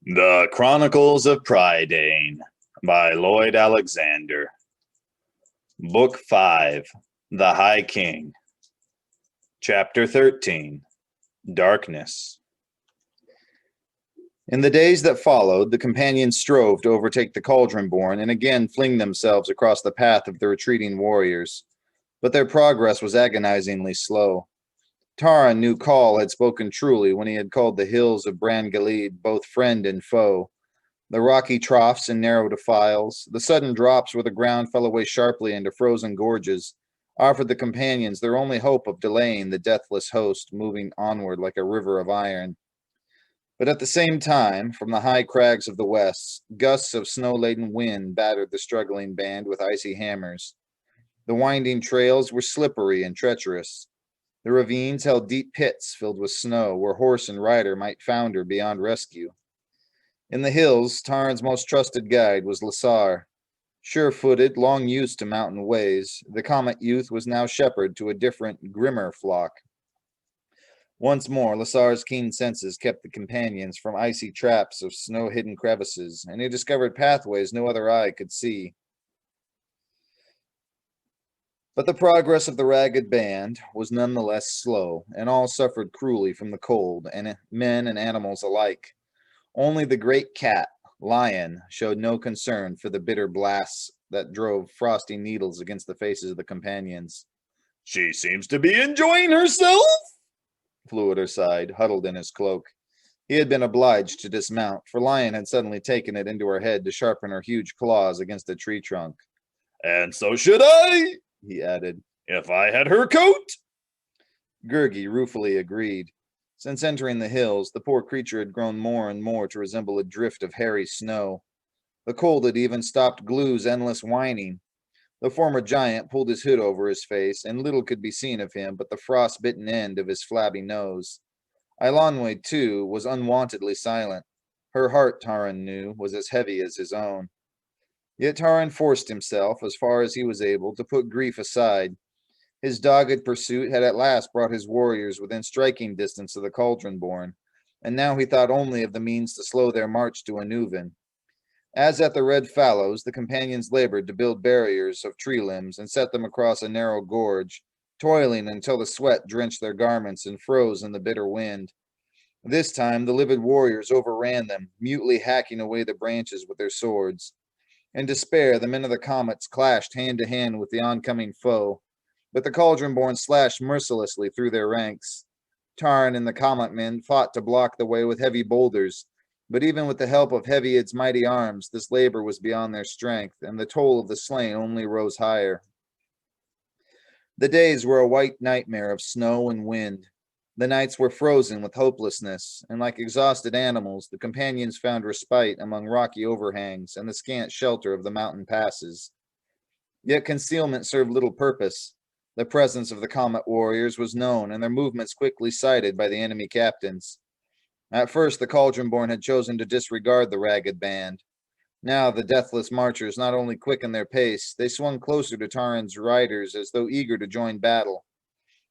The Chronicles of Prydain by Lloyd Alexander. Book 5, The High King. Chapter 13, Darkness. In the days that followed, the companions strove to overtake the Cauldron-born and again fling themselves across the path of the retreating warriors. But their progress was agonizingly slow. Taran knew Call had spoken truly when he had called the hills of Bran Galed both friend and foe. The rocky troughs and narrow defiles, the sudden drops where the ground fell away sharply into frozen gorges, offered the companions their only hope of delaying the deathless host moving onward like a river of iron. But at the same time, from the high crags of the west, gusts of snow-laden wind battered the struggling band with icy hammers. The winding trails were slippery and treacherous. The ravines held deep pits filled with snow where horse and rider might founder beyond rescue. In the hills, Taran's most trusted guide was Lasar. Sure-footed, long used to mountain ways, the Comet youth was now shepherd to a different, grimmer flock. Once more, Lasar's keen senses kept the companions from icy traps of snow-hidden crevices, and he discovered pathways no other eye could see. But the progress of the ragged band was none the less slow, and all suffered cruelly from the cold, and men and animals alike. Only the great cat, Lion, showed no concern for the bitter blasts that drove frosty needles against the faces of the companions. "She seems to be enjoying herself," Fluider sighed, huddled in his cloak. He had been obliged to dismount, for Lion had suddenly taken it into her head to sharpen her huge claws against a tree trunk. "And so should I," he added, "if I had her coat." Gurgi ruefully agreed. Since entering the hills, the poor creature had grown more and more to resemble a drift of hairy snow. The cold had even stopped Glue's endless whining. The former giant pulled his hood over his face, and little could be seen of him but the frost-bitten end of his flabby nose. Eilonwy, too, was unwontedly silent. Her heart, Taran knew, was as heavy as his own. Yet Taran forced himself, as far as he was able, to put grief aside. His dogged pursuit had at last brought his warriors within striking distance of the Cauldron-born, and now he thought only of the means to slow their march to Anuvin. As at the Red Fallows, the companions labored to build barriers of tree limbs and set them across a narrow gorge, toiling until the sweat drenched their garments and froze in the bitter wind. This time the livid warriors overran them, mutely hacking away the branches with their swords. In despair, the men of the Comets clashed hand to hand with the oncoming foe, but the Cauldron-born slashed mercilessly through their ranks. Taran and the Comet men fought to block the way with heavy boulders, but even with the help of Heavyid's mighty arms, this labor was beyond their strength, and the toll of the slain only rose higher. The days were a white nightmare of snow and wind. The nights were frozen with hopelessness, and like exhausted animals, the companions found respite among rocky overhangs and the scant shelter of the mountain passes. Yet concealment served little purpose. The presence of the Comet warriors was known, and their movements quickly sighted by the enemy captains. At first, the Cauldron-born had chosen to disregard the ragged band. Now, the deathless marchers not only quickened their pace, they swung closer to Taran's riders as though eager to join battle.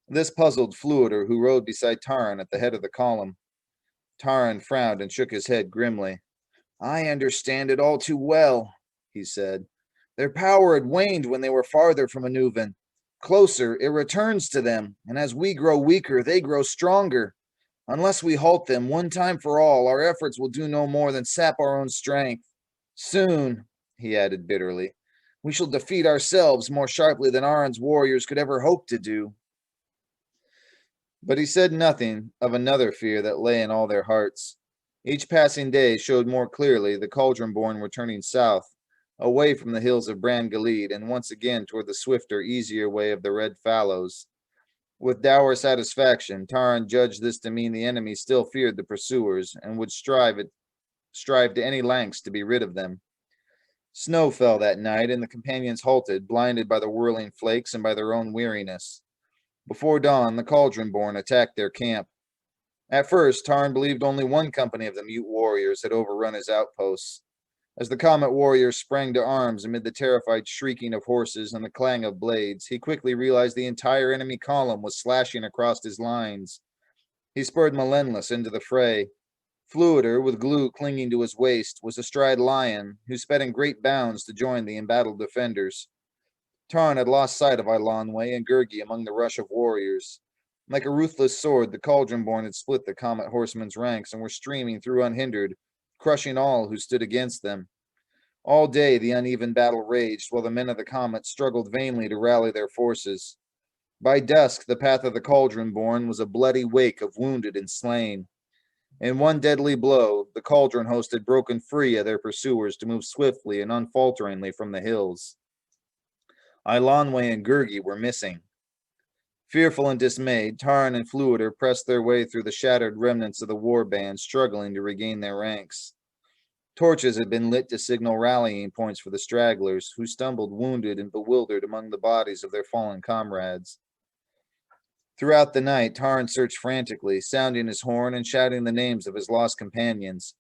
This puzzled Fluider, who rode beside Taran at the head of the column. Taran frowned and shook his head grimly. "I understand it all too well," he said. "Their power had waned when they were farther from Anuvin. Closer, it returns to them, and as we grow weaker, they grow stronger. Unless we halt them one time for all, our efforts will do no more than sap our own strength. Soon," he added bitterly, "we shall defeat ourselves more sharply than Aron's warriors could ever hope to do." But he said nothing of another fear that lay in all their hearts. Each passing day showed more clearly the Cauldron-born were turning south, away from the hills of Bran Galed, and once again toward the swifter, easier way of the Red Fallows. With dour satisfaction, Taran judged this to mean the enemy still feared the pursuers, and would strive to any lengths to be rid of them. Snow fell that night, and the companions halted, blinded by the whirling flakes and by their own weariness. Before dawn, the Cauldron-born attacked their camp. At first, Taran believed only one company of the mute warriors had overrun his outposts. As the Comet warriors sprang to arms amid the terrified shrieking of horses and the clang of blades, he quickly realized the entire enemy column was slashing across his lines. He spurred Melendless into the fray. Fluider, with glue clinging to his waist, was astride Lion, who sped in great bounds to join the embattled defenders. Taran had lost sight of Eilonwy and Gurgi among the rush of warriors. Like a ruthless sword, the Cauldron-born had split the Comet horsemen's ranks and were streaming through unhindered, crushing all who stood against them. All day the uneven battle raged, while the men of the Comet struggled vainly to rally their forces. By dusk, the path of the Cauldron-born was a bloody wake of wounded and slain. In one deadly blow, the Cauldron host had broken free of their pursuers to move swiftly and unfalteringly from the hills. Eilonwy and Gurgi were missing. Fearful and dismayed, Taran and Fluider pressed their way through the shattered remnants of the war band, struggling to regain their ranks. Torches had been lit to signal rallying points for the stragglers, who stumbled wounded and bewildered among the bodies of their fallen comrades. Throughout the night, Taran searched frantically, sounding his horn and shouting the names of his lost companions.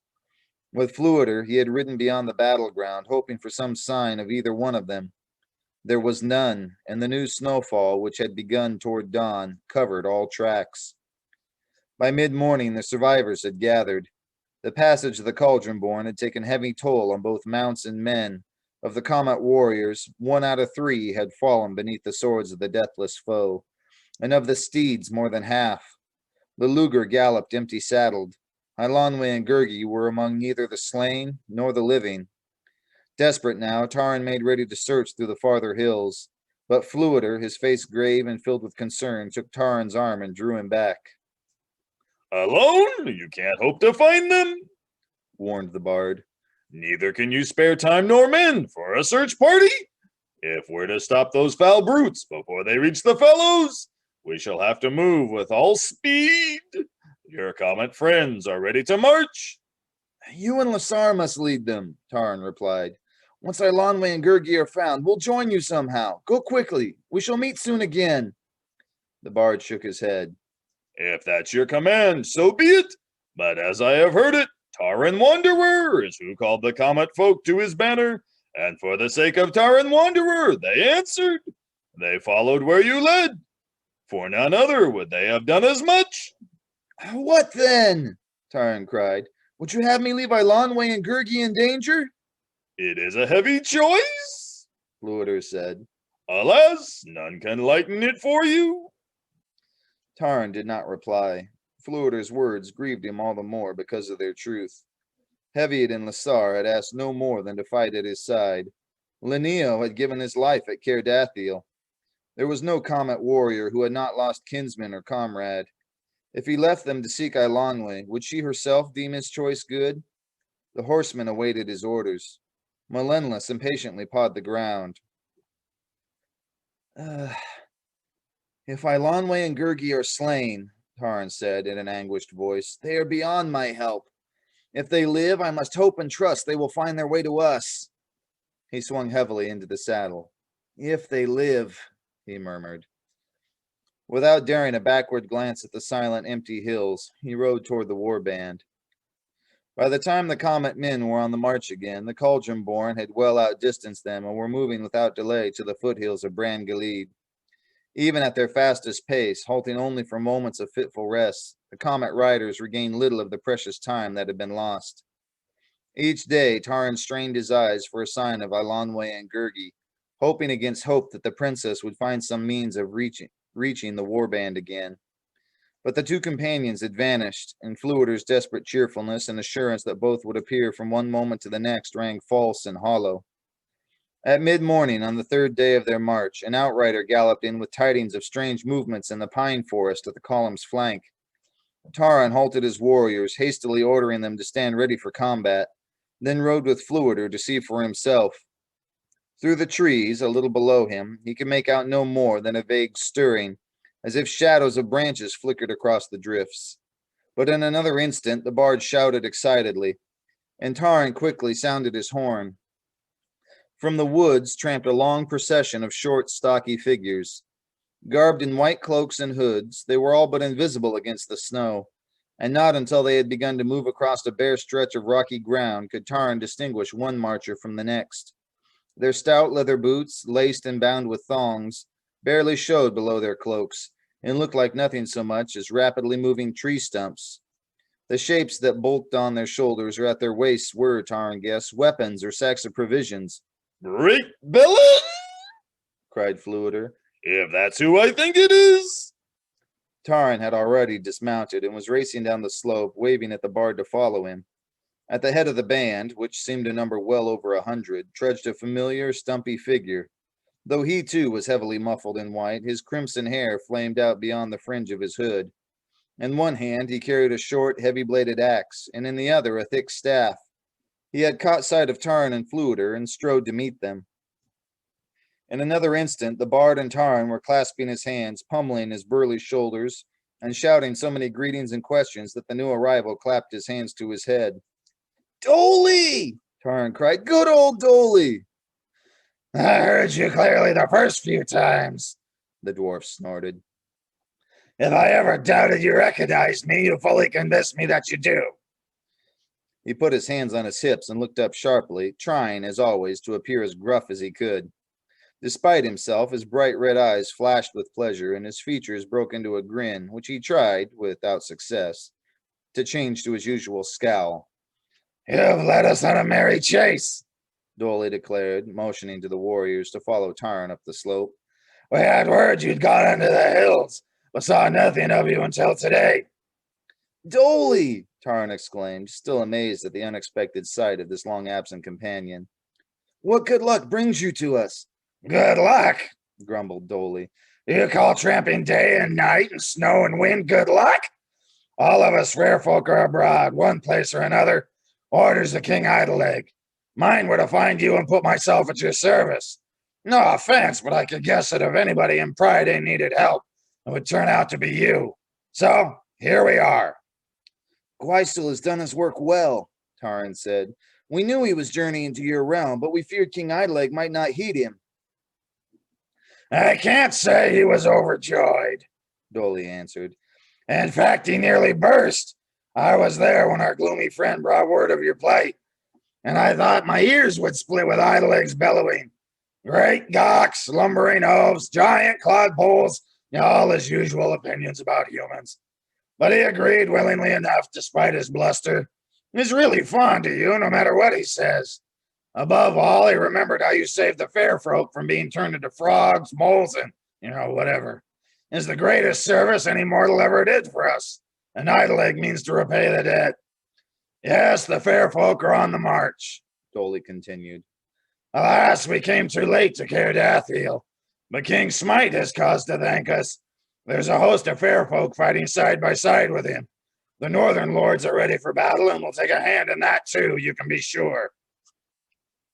With Fluider, he had ridden beyond the battleground, hoping for some sign of either one of them. There was none, and the new snowfall, which had begun toward dawn, covered all tracks. By mid-morning, the survivors had gathered. The passage of the Cauldron-born had taken heavy toll on both mounts and men. Of the Comet warriors, 1 out of 3 had fallen beneath the swords of the deathless foe, and of the steeds, more than half. The Luger galloped empty-saddled. Eilonwy and Gurgi were among neither the slain nor the living. Desperate now, Taran made ready to search through the farther hills, but Fluider, his face grave and filled with concern, took Taran's arm and drew him back. Alone? You can't hope to find them, warned the bard. Neither can you spare time nor men for a search party. If we're to stop those foul brutes before they reach the fellows, we shall have to move with all speed. Your Comet friends are ready to march. You and Lassar must lead them, Taran replied. Once Eilonwy and Gurgi are found, we'll join you somehow. Go quickly. We shall meet soon again. The bard shook his head. If that's your command, so be it. But as I have heard it, Taran Wanderer is who called the Comet folk to his banner, and for the sake of Taran Wanderer, they answered. They followed where you led. For none other would they have done as much. What then? Taran cried. Would you have me leave Eilonwy and Gurgi in danger? It is a heavy choice, Fluider said. Alas, none can lighten it for you. Taran did not reply. Fluider's words grieved him all the more because of their truth. Heviat and Lassar had asked no more than to fight at his side. Leneo had given his life at Caerdathiel. There was no Comet warrior who had not lost kinsman or comrade. If he left them to seek Eilonwy, would she herself deem his choice good? The horsemen awaited his orders. Melendless impatiently pawed the ground. If Eilonwy and Gurgi are slain, Taran said in an anguished voice, they are beyond my help. If they live, I must hope and trust they will find their way to us. He swung heavily into the saddle. If they live, he murmured. Without daring a backward glance at the silent, empty hills, he rode toward the warband. By the time the Comet men were on the march again, the Cauldron-born had well outdistanced them and were moving without delay to the foothills of Bran Gilead. Even at their fastest pace, halting only for moments of fitful rest, the Comet riders regained little of the precious time that had been lost. Each day, Taran strained his eyes for a sign of Eilonwy and Gurgi, hoping against hope that the princess would find some means of reaching the warband again. But the two companions had vanished, and Fluider's desperate cheerfulness and assurance that both would appear from one moment to the next rang false and hollow. At mid-morning on the 3rd day of their march, an outrider galloped in with tidings of strange movements in the pine forest at the column's flank. Taran halted his warriors, hastily ordering them to stand ready for combat, then rode with Fluider to see for himself. Through the trees, a little below him, he could make out no more than a vague stirring, as if shadows of branches flickered across the drifts. But in another instant, the bard shouted excitedly, and Taran quickly sounded his horn. From the woods tramped a long procession of short, stocky figures. Garbed in white cloaks and hoods, they were all but invisible against the snow, and not until they had begun to move across a bare stretch of rocky ground could Taran distinguish one marcher from the next. Their stout leather boots, laced and bound with thongs, barely showed below their cloaks, and looked like nothing so much as rapidly moving tree stumps. The shapes that bulked on their shoulders or at their waists were, Taran guessed, weapons or sacks of provisions. Great villain! Cried Fluider. If that's who I think it is! Taran had already dismounted and was racing down the slope, waving at the bard to follow him. At the head of the band, which seemed to number well over 100, trudged a familiar, stumpy figure. Though he too was heavily muffled in white, his crimson hair flamed out beyond the fringe of his hood. In one hand he carried a short, heavy-bladed axe, and in the other a thick staff. He had caught sight of Taran and Fluider and strode to meet them. In another instant, the bard and Taran were clasping his hands, pummeling his burly shoulders, and shouting so many greetings and questions that the new arrival clapped his hands to his head. "Dolly!" Taran cried. "Good old Dolly!" "I heard you clearly the first few times," the dwarf snorted. "If I ever doubted you recognized me, you fully convinced me that you do." He put his hands on his hips and looked up sharply, trying, as always, to appear as gruff as he could. Despite himself, his bright red eyes flashed with pleasure, and his features broke into a grin, which he tried, without success, to change to his usual scowl. "You've led us on a merry chase," Dolly declared, motioning to the warriors to follow Taran up the slope. "We had word you'd gone into the hills, but saw nothing of you until today." "Dolly!" Taran exclaimed, still amazed at the unexpected sight of this long-absent companion. "What good luck brings you to us?" "Good luck," grumbled Dolly. "You call tramping day and night and snow and wind good luck? All of us fair folk are abroad, one place or another. Orders the King Idleleg. Mine were to find you and put myself at your service. No offense, but I could guess that if anybody in Prydain needed help, it would turn out to be you. So, here we are." "Gweisel has done his work well," Taran said. "We knew he was journeying to your realm, but we feared King Idleleg might not heed him." "I can't say he was overjoyed," Dolly answered. "In fact, he nearly burst. I was there when our gloomy friend brought word of your plight, and I thought my ears would split with Idleleg's bellowing. Great gawks, lumbering oafs, giant clodpoles, all his usual opinions about humans. But he agreed willingly enough, despite his bluster. He's really fond of you, no matter what he says. Above all, he remembered how you saved the fair folk from being turned into frogs, moles, and, whatever. It's the greatest service any mortal ever did for us, and Idleleg means to repay the debt. Yes, the fair folk are on the march," Dolly continued. "Alas, we came too late to Caer Dathiel, but King Smite has cause to thank us. There's a host of fair folk fighting side by side with him. The northern lords are ready for battle and will take a hand in that too, you can be sure."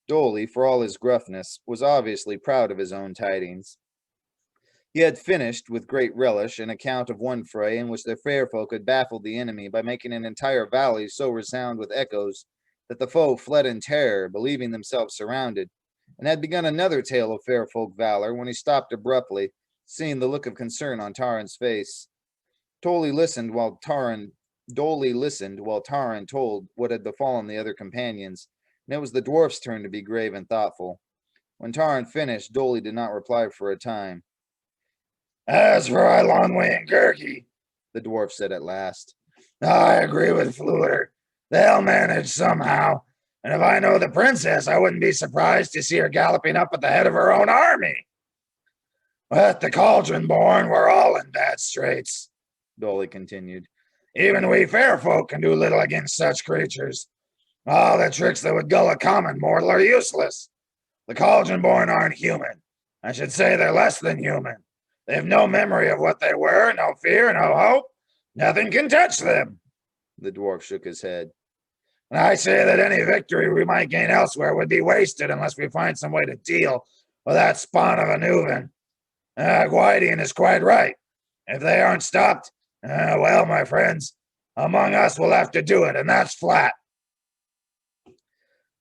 Dolly, for all his gruffness, was obviously proud of his own tidings. He had finished, with great relish, an account of one fray in which the fair folk had baffled the enemy by making an entire valley so resound with echoes that the foe fled in terror, believing themselves surrounded, and had begun another tale of fair folk valor when he stopped abruptly, seeing the look of concern on Taran's face. Dolly listened while Taran told what had befallen the other companions, and it was the dwarf's turn to be grave and thoughtful. When Taran finished, Dolly did not reply for a time. "As for Eilonwy and Gurgi," the dwarf said at last, "I agree with Fluider. They'll manage somehow, and if I know the princess, I wouldn't be surprised to see her galloping up at the head of her own army. But the Cauldron-born, we're all in bad straits," Dolly continued. "Even we fair folk can do little against such creatures. All the tricks that would gull a common mortal are useless. The Cauldron-born aren't human. I should say they're less than human. They have no memory of what they were, no fear, no hope. Nothing can touch them." The dwarf shook his head. "And I say that any victory we might gain elsewhere would be wasted unless we find some way to deal with that spawn of an Uven. Gwydion is quite right. If they aren't stopped, well, my friends, among us will have to do it, and that's flat."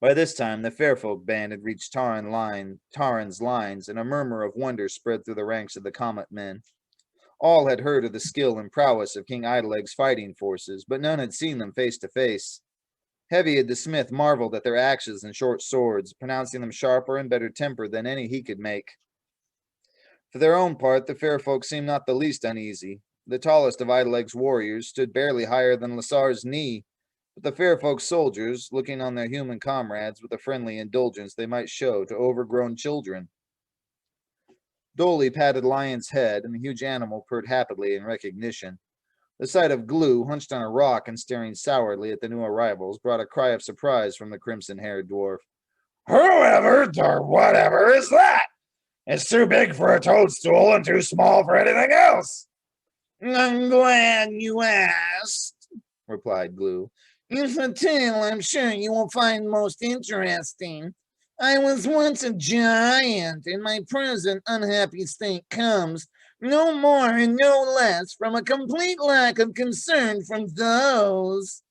By this time, the Fairfolk band had reached Taran's lines, and a murmur of wonder spread through the ranks of the Comet men. All had heard of the skill and prowess of King Idleleg's fighting forces, but none had seen them face to face. Heavyhead the smith marveled at their axes and short swords, pronouncing them sharper and better tempered than any he could make. For their own part, the fair folk seemed not the least uneasy. The tallest of Idaleg's warriors stood barely higher than Lasar's knee, but the fair folk soldiers, looking on their human comrades with the friendly indulgence they might show to overgrown children. Dolly patted Lion's head, and the huge animal purred happily in recognition. The sight of Glue, hunched on a rock and staring sourly at the new arrivals, brought a cry of surprise from the crimson-haired dwarf. Whoever or whatever is that? It's too big for a toadstool and too small for anything else. I'm glad you asked, replied Glue. It's a tale I'm sure you will find most interesting. I was once a giant, and my present unhappy state comes no more and no less from a complete lack of concern from those,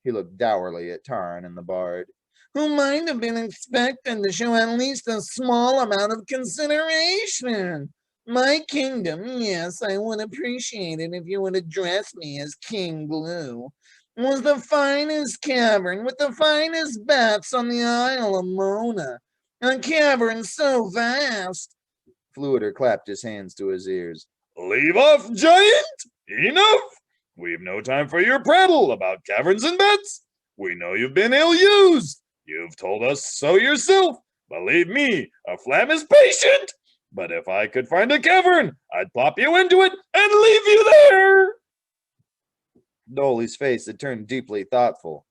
He looked dourly at Taran and the bard, who might have been expected to show at least a small amount of consideration. My kingdom, yes, I would appreciate it if you would address me as King Glue, was the finest cavern with the finest bats on the Isle of Mona. A cavern so vast. Fluider clapped his hands to his ears. Leave off, giant! Enough! We've no time for your prattle about caverns and bats. We know you've been ill-used. You've told us so yourself. Believe me, a flam is patient. But if I could find a cavern, I'd plop you into it and leave you there. Dolly's face had turned deeply thoughtful.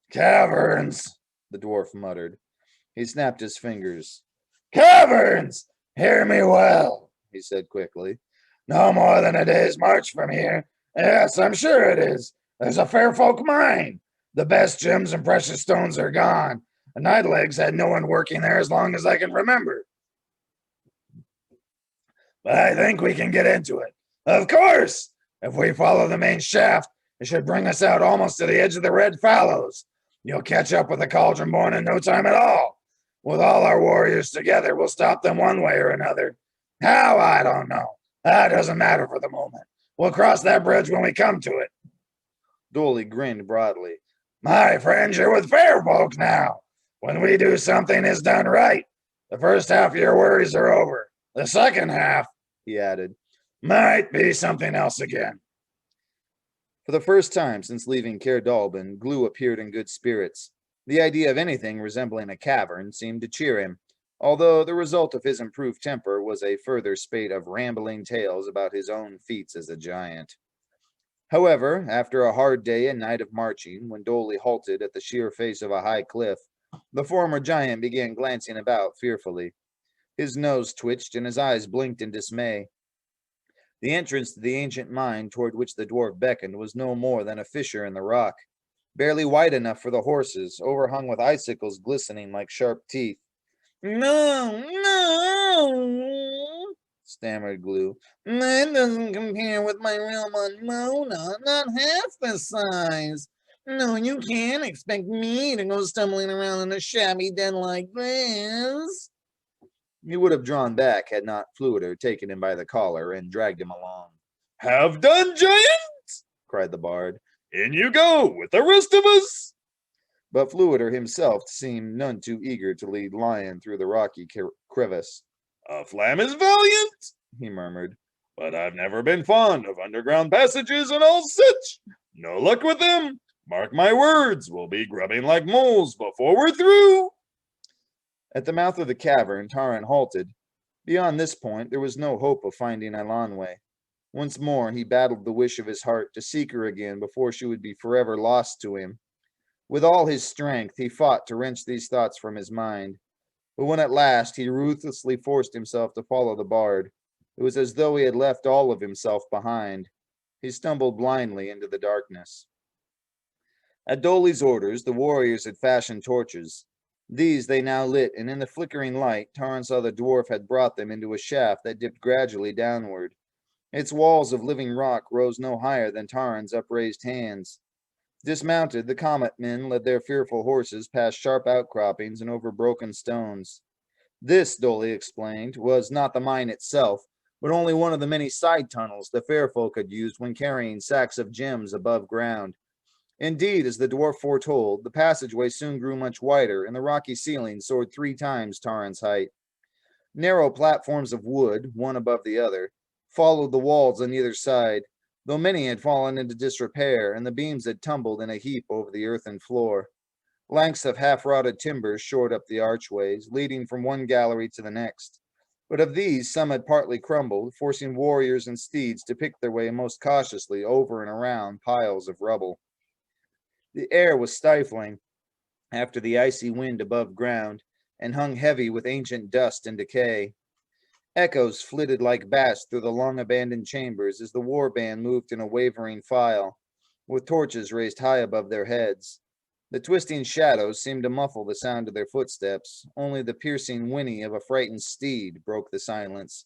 Caverns, the dwarf muttered. He snapped his fingers. Caverns! Hear me well, he said quickly. No more than a day's march from here. Yes, I'm sure it is. There's a fair folk mine. The best gems and precious stones are gone. And Nightlegs had no one working there as long as I can remember. But I think we can get into it. Of course! If we follow the main shaft, it should bring us out almost to the edge of the Red Fallows. You'll catch up with the Cauldron-born in no time at all. With all our warriors together, we'll stop them one way or another. How, I don't know. That doesn't matter for the moment. We'll cross that bridge when we come to it. Dolly grinned broadly. My friends, you're with fair folk now. When we do something is done right, the first half of your worries are over. The second half, he added, might be something else again. For the first time since leaving Cair Dallben, Glue appeared in good spirits. The idea of anything resembling a cavern seemed to cheer him, although the result of his improved temper was a further spate of rambling tales about his own feats as a giant. However, after a hard day and night of marching, when Dolly halted at the sheer face of a high cliff, the former giant began glancing about fearfully. His nose twitched and his eyes blinked in dismay. The entrance to the ancient mine toward which the dwarf beckoned was no more than a fissure in the rock, barely wide enough for the horses, overhung with icicles glistening like sharp teeth. No, stammered Glue. That doesn't compare with my realm on Mona, not half the size. No, you can't expect me to go stumbling around in a shabby den like this. He would have drawn back had not Fluider taken him by the collar and dragged him along. Have done, giant! cried the bard. In you go with the rest of us! But Fluider himself seemed none too eager to lead Lion through the rocky crevice. A flam is valiant, he murmured, but I've never been fond of underground passages and all such. No luck with them. Mark my words, we'll be grubbing like moles before we're through. At the mouth of the cavern, Taran halted. Beyond this point, there was no hope of finding Eilonwe. Once more, he battled the wish of his heart to seek her again before she would be forever lost to him. With all his strength, he fought to wrench these thoughts from his mind. But when at last he ruthlessly forced himself to follow the bard, it was as though he had left all of himself behind. He stumbled blindly into the darkness. At Dolly's orders, the warriors had fashioned torches. These they now lit, and in the flickering light, Taran saw the dwarf had brought them into a shaft that dipped gradually downward. Its walls of living rock rose no higher than Taran's upraised hands. Dismounted, the comet men led their fearful horses past sharp outcroppings and over broken stones. This, Dolly explained, was not the mine itself, but only one of the many side tunnels the fair folk had used when carrying sacks of gems above ground. Indeed, as the dwarf foretold, the passageway soon grew much wider, and the rocky ceiling soared 3 times Taran's height. Narrow platforms of wood, one above the other, followed the walls on either side, though many had fallen into disrepair and the beams had tumbled in a heap over the earthen floor. Lengths of half-rotted timber shored up the archways, leading from one gallery to the next. But of these, some had partly crumbled, forcing warriors and steeds to pick their way most cautiously over and around piles of rubble. The air was stifling after the icy wind above ground, and hung heavy with ancient dust and decay. Echoes flitted like bats through the long-abandoned chambers as the war band moved in a wavering file, with torches raised high above their heads. The twisting shadows seemed to muffle the sound of their footsteps. Only the piercing whinny of a frightened steed broke the silence.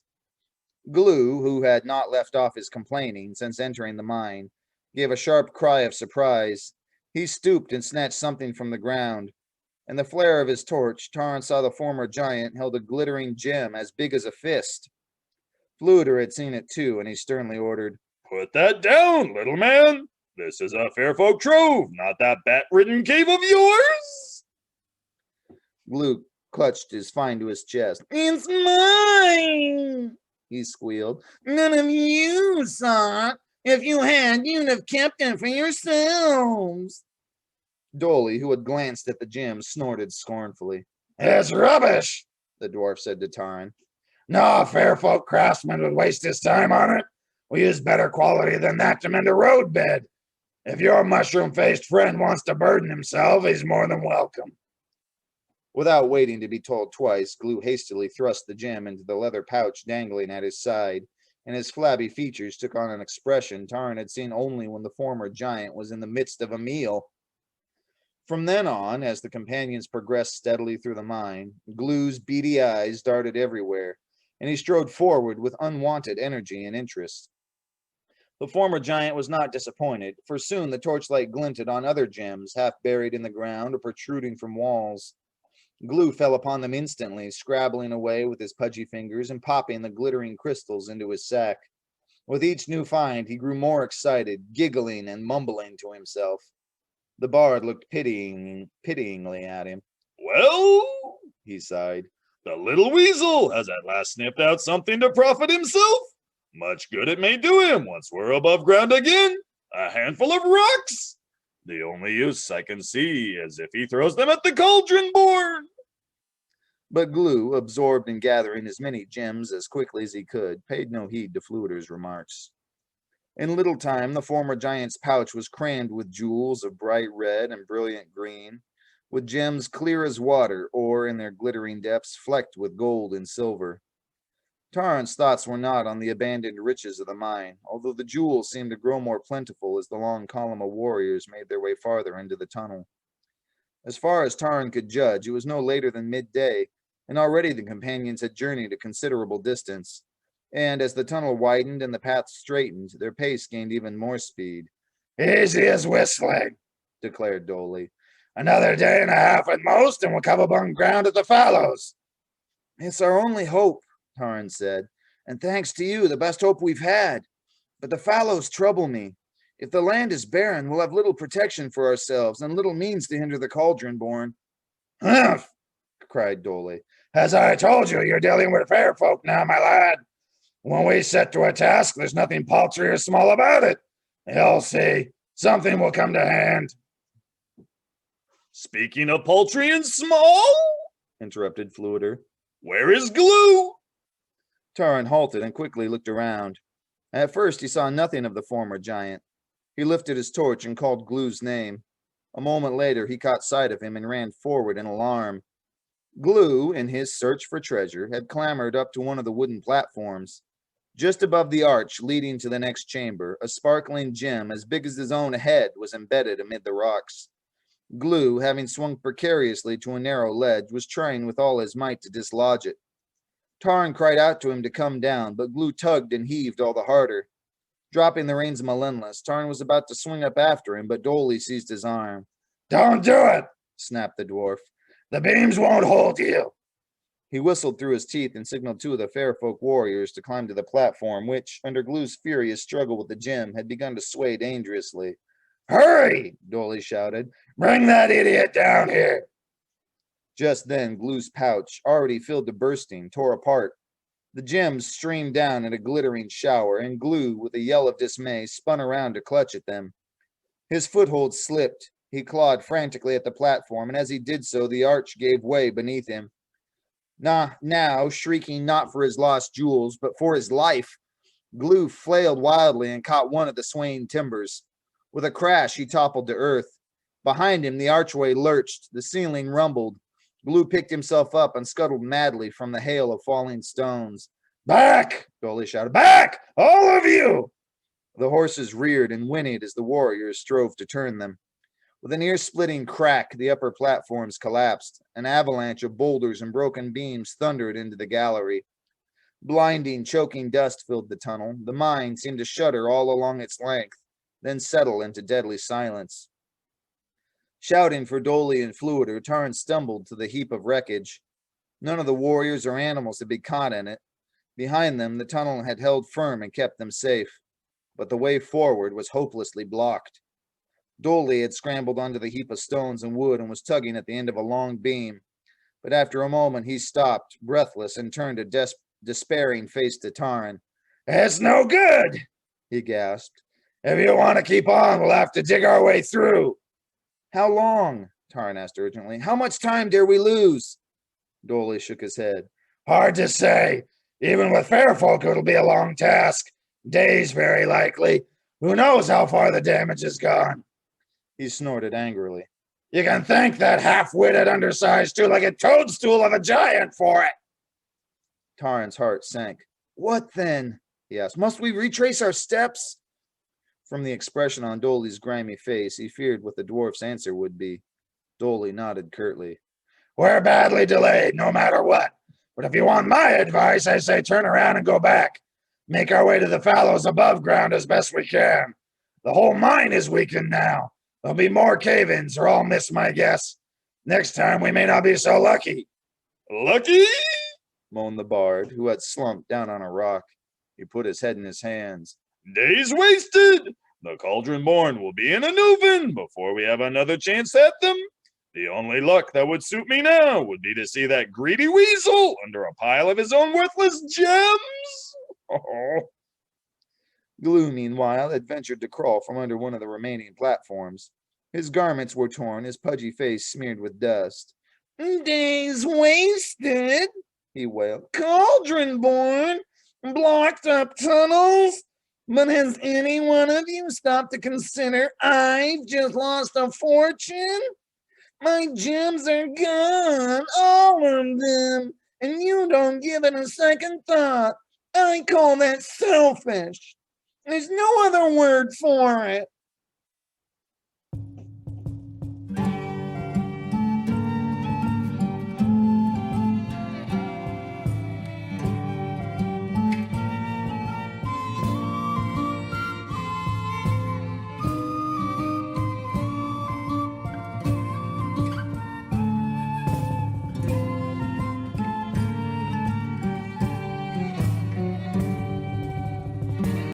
Glue, who had not left off his complaining since entering the mine, gave a sharp cry of surprise. He stooped and snatched something from the ground. In the flare of his torch, Taran saw the former giant held a glittering gem as big as a fist. Fluter had seen it too, and he sternly ordered, "Put that down, little man. This is a fair folk trove, not that bat-ridden cave of yours." Glue clutched his find to his chest. It's mine, He squealed. none of you saw it. If you had, you'd have kept it for yourselves. Dolly, who had glanced at the gem, snorted scornfully. It's rubbish, The dwarf said to Taran. no fair folk craftsman would waste his time on it. We use better quality than that to mend a road bed. If your mushroom-faced friend wants to burden himself, he's more than welcome. Without waiting to be told twice, Glue hastily thrust the gem into the leather pouch dangling at his side, and his flabby features took on an expression Taran had seen only when the former giant was in the midst of a meal. From then on, as the companions progressed steadily through the mine, Glue's beady eyes darted everywhere, and he strode forward with unwonted energy and interest. The former giant was not disappointed, for soon the torchlight glinted on other gems, half buried in the ground or protruding from walls. Glue fell upon them instantly, scrabbling away with his pudgy fingers and popping the glittering crystals into his sack. With each new find, he grew more excited, giggling and mumbling to himself. The bard looked pityingly at him. "Well," he sighed, "the little weasel has at last sniffed out something to profit himself. Much good it may do him once we're above ground again. A handful of rocks. The only use I can see is if he throws them at the cauldron born." But Glue, absorbed in gathering as many gems as quickly as he could, paid no heed to Fluter's remarks. In little time, the former giant's pouch was crammed with jewels of bright red and brilliant green, with gems clear as water, or, in their glittering depths, flecked with gold and silver. Taran's thoughts were not on the abandoned riches of the mine, although the jewels seemed to grow more plentiful as the long column of warriors made their way farther into the tunnel. As far as Taran could judge, it was no later than midday, and already the companions had journeyed a considerable distance, and as the tunnel widened and the path straightened, their pace gained even more speed. Easy as whistling, declared Dolly. Another day and a half at most, and we'll come above ground at the fallows. It's our only hope, Taran said, and thanks to you, the best hope we've had. But the fallows trouble me. If the land is barren, we'll have little protection for ourselves and little means to hinder the cauldron born. Humph, cried Dolly. As I told you, you're dealing with fair folk now, my lad. When we set to a task, there's nothing paltry or small about it. You'll see. Something will come to hand. "Speaking of paltry and small," interrupted Fluter, "where is Glue?" Taran halted and quickly looked around. At first he saw nothing of the former giant. He lifted his torch and called Glue's name. A moment later he caught sight of him and ran forward in alarm. Glue, in his search for treasure, had clambered up to one of the wooden platforms. Just above the arch leading to the next chamber, a sparkling gem as big as his own head was embedded amid the rocks. Glue, having swung precariously to a narrow ledge, was trying with all his might to dislodge it. Taran cried out to him to come down, but Glue tugged and heaved all the harder. Dropping the reins Melendless, Taran was about to swing up after him, but Dolly seized his arm. Don't do it, snapped the dwarf. The beams won't hold you. He whistled through his teeth and signaled two of the fair folk warriors to climb to the platform, which, under Glue's furious struggle with the gem, had begun to sway dangerously. Hurry, Dolly shouted. Bring that idiot down here. Just then, Glue's pouch, already filled to bursting, tore apart. The gems streamed down in a glittering shower, and Glue, with a yell of dismay, spun around to clutch at them. His foothold slipped. He clawed frantically at the platform, and as he did so, the arch gave way beneath him. Now, shrieking not for his lost jewels, but for his life, Glue flailed wildly and caught one of the swaying timbers. With a crash, he toppled to earth. Behind him, the archway lurched, the ceiling rumbled. Glue picked himself up and scuttled madly from the hail of falling stones. Back! Dolly shouted. Back! All of you! The horses reared and whinnied as the warriors strove to turn them. With an ear-splitting crack, the upper platforms collapsed. An avalanche of boulders and broken beams thundered into the gallery. Blinding, choking dust filled the tunnel. The mine seemed to shudder all along its length, then settle into deadly silence. Shouting for Dolly and Fluider, Taran stumbled to the heap of wreckage. None of the warriors or animals had been caught in it. Behind them, the tunnel had held firm and kept them safe, but the way forward was hopelessly blocked. Dolly had scrambled onto the heap of stones and wood and was tugging at the end of a long beam, but after a moment he stopped, breathless, and turned a despairing face to Taran. It's no good, he gasped. If you want to keep on, we'll have to dig our way through. How long? Taran asked urgently. How much time dare we lose? Dolly shook his head. Hard to say. Even with fair folk, it'll be a long task. Days, very likely. Who knows how far the damage has gone? He snorted angrily. You can thank that half-witted, undersized, two-legged toadstool of a giant for it. Taran's heart sank. What then? He asked. Must we retrace our steps? From the expression on Dolly's grimy face, he feared what the dwarf's answer would be. Dolly nodded curtly. We're badly delayed, no matter what. But if you want my advice, I say turn around and go back. Make our way to the fallows above ground as best we can. The whole mine is weakened now. There'll be more cave-ins, or I'll miss my guess. Next time, we may not be so lucky. Lucky? Moaned the bard, who had slumped down on a rock. He put his head in his hands. Days wasted! The Cauldron-born will be in Anuvin before we have another chance at them. The only luck that would suit me now would be to see that greedy weasel under a pile of his own worthless gems. Oh. Glue, meanwhile, had ventured to crawl from under one of the remaining platforms. His garments were torn, his pudgy face smeared with dust. Days wasted, he wailed. Cauldron-born, blocked up tunnels. But has any one of you stopped to consider I've just lost a fortune? My gems are gone, all of them, and you don't give it a second thought. I call that selfish. There's no other word for it.